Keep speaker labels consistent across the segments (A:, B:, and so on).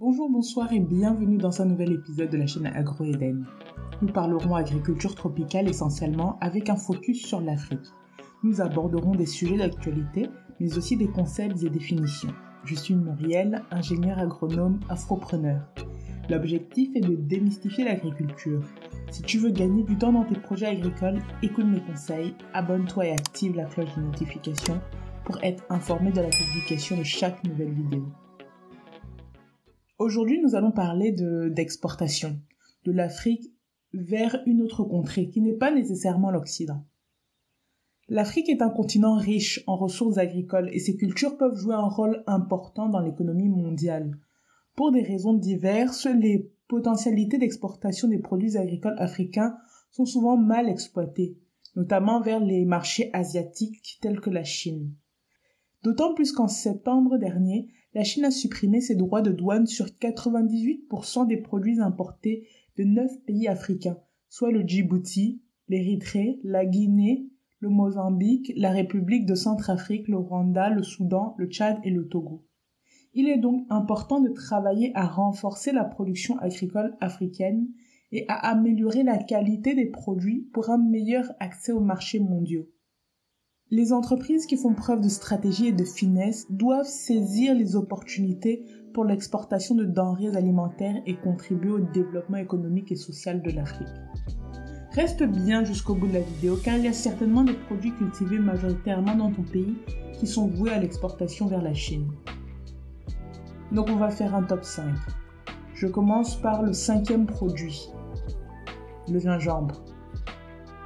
A: Bonjour, bonsoir et bienvenue dans un nouvel épisode de la chaîne Agro-Eden. Nous parlerons agriculture tropicale essentiellement avec un focus sur l'Afrique. Nous aborderons des sujets d'actualité, mais aussi des concepts et définitions. Je suis Muriel, ingénieure agronome afropreneur. L'objectif est de démystifier l'agriculture. Si tu veux gagner du temps dans tes projets agricoles, écoute mes conseils, abonne-toi et active la cloche de notification pour être informé de la publication de chaque nouvelle vidéo. Aujourd'hui, nous allons parler d'exportation, de l'Afrique vers une autre contrée qui n'est pas nécessairement l'Occident. L'Afrique est un continent riche en ressources agricoles et ses cultures peuvent jouer un rôle important dans l'économie mondiale. Pour des raisons diverses, les potentialités d'exportation des produits agricoles africains sont souvent mal exploitées, notamment vers les marchés asiatiques tels que la Chine. D'autant plus qu'en septembre dernier, la Chine a supprimé ses droits de douane sur 98% des produits importés de 9 pays africains, soit le Djibouti, l'Érythrée, la Guinée, le Mozambique, la République de Centrafrique, le Rwanda, le Soudan, le Tchad et le Togo. Il est donc important de travailler à renforcer la production agricole africaine et à améliorer la qualité des produits pour un meilleur accès aux marchés mondiaux. Les entreprises qui font preuve de stratégie et de finesse doivent saisir les opportunités pour l'exportation de denrées alimentaires et contribuer au développement économique et social de l'Afrique. Reste bien jusqu'au bout de la vidéo car il y a certainement des produits cultivés majoritairement dans ton pays qui sont voués à l'exportation vers la Chine. Donc on va faire un top 5. Je commence par le 5e produit, le gingembre.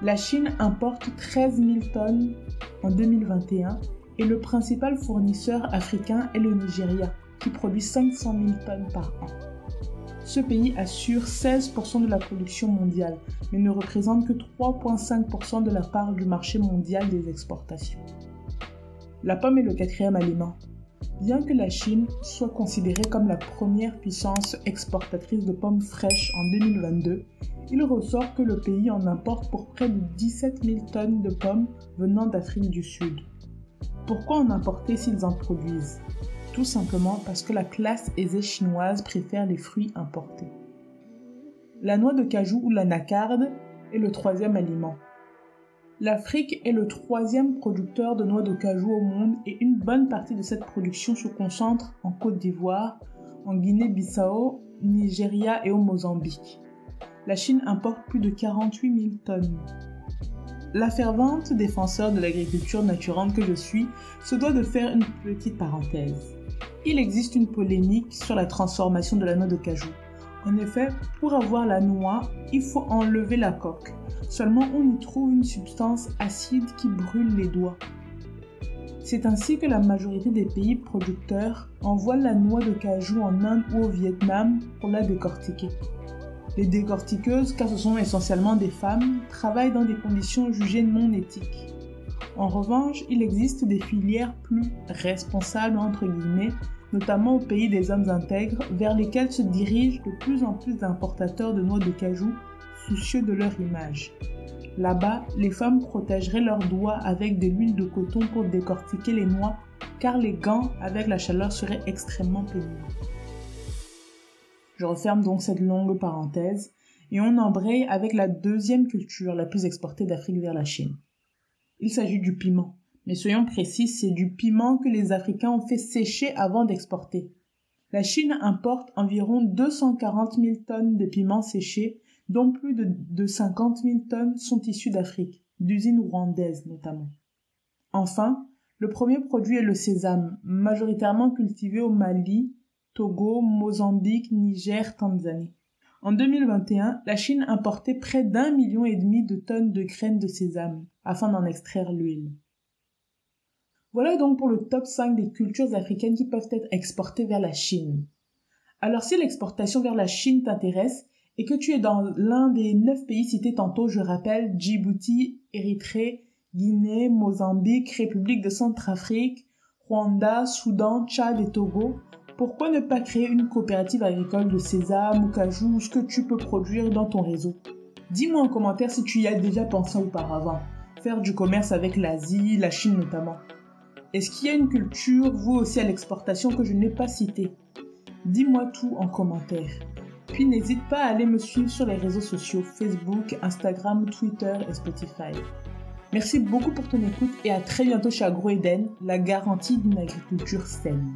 A: La Chine importe 13 000 tonnes en 2021 et le principal fournisseur africain est le Nigeria, qui produit 500 000 tonnes par an. Ce pays assure 16% de la production mondiale, mais ne représente que 3,5% de la part du marché mondial des exportations. La pomme est le 4e aliment. Bien que la Chine soit considérée comme la première puissance exportatrice de pommes fraîches en 2022, il ressort que le pays en importe pour près de 17 000 tonnes de pommes venant d'Afrique du Sud. Pourquoi en importer s'ils en produisent ? Tout simplement parce que la classe aisée chinoise préfère les fruits importés. La noix de cajou ou l'anacarde est le 3e aliment. L'Afrique est le 3e producteur de noix de cajou au monde et une bonne partie de cette production se concentre en Côte d'Ivoire, en Guinée-Bissau, Nigeria et au Mozambique. La Chine importe plus de 48 000 tonnes. La fervente défenseur de l'agriculture naturelle que je suis se doit de faire une petite parenthèse. Il existe une polémique sur la transformation de la noix de cajou. En effet, pour avoir la noix, il faut enlever la coque. Seulement, on y trouve une substance acide qui brûle les doigts. C'est ainsi que la majorité des pays producteurs envoient la noix de cajou en Inde ou au Vietnam pour la décortiquer. Les décortiqueuses, car ce sont essentiellement des femmes, travaillent dans des conditions jugées non éthiques. En revanche, il existe des filières plus responsables entre guillemets, notamment au pays des hommes intègres, vers lesquels se dirigent de plus en plus d'importateurs de noix de cajou soucieux de leur image. Là-bas, les femmes protégeraient leurs doigts avec de l'huile de coton pour décortiquer les noix, car les gants avec la chaleur seraient extrêmement pénibles. Je referme donc cette longue parenthèse et on embraye avec la 2e culture la plus exportée d'Afrique vers la Chine. Il s'agit du piment, mais soyons précis, c'est du piment que les Africains ont fait sécher avant d'exporter. La Chine importe environ 240 000 tonnes de piments séchés, dont plus de 50 000 tonnes sont issues d'Afrique, d'usines rwandaises notamment. Enfin, le premier produit est le sésame, majoritairement cultivé au Mali, Togo, Mozambique, Niger, Tanzanie. En 2021, la Chine importait près d'1,5 million de tonnes de graines de sésame, afin d'en extraire l'huile. Voilà donc pour le top 5 des cultures africaines qui peuvent être exportées vers la Chine. Alors si l'exportation vers la Chine t'intéresse et que tu es dans l'un des 9 pays cités tantôt, je rappelle Djibouti, Érythrée, Guinée, Mozambique, République de Centrafrique, Rwanda, Soudan, Tchad et Togo, pourquoi ne pas créer une coopérative agricole de sésame ou cajou ou ce que tu peux produire dans ton réseau? Dis-moi en commentaire si tu y as déjà pensé auparavant. Faire du commerce avec l'Asie, la Chine notamment. Est-ce qu'il y a une culture, vous aussi à l'exportation, que je n'ai pas citée? Dis-moi tout en commentaire. Puis n'hésite pas à aller me suivre sur les réseaux sociaux Facebook, Instagram, Twitter et Spotify. Merci beaucoup pour ton écoute et à très bientôt chez AgroEden, la garantie d'une agriculture saine.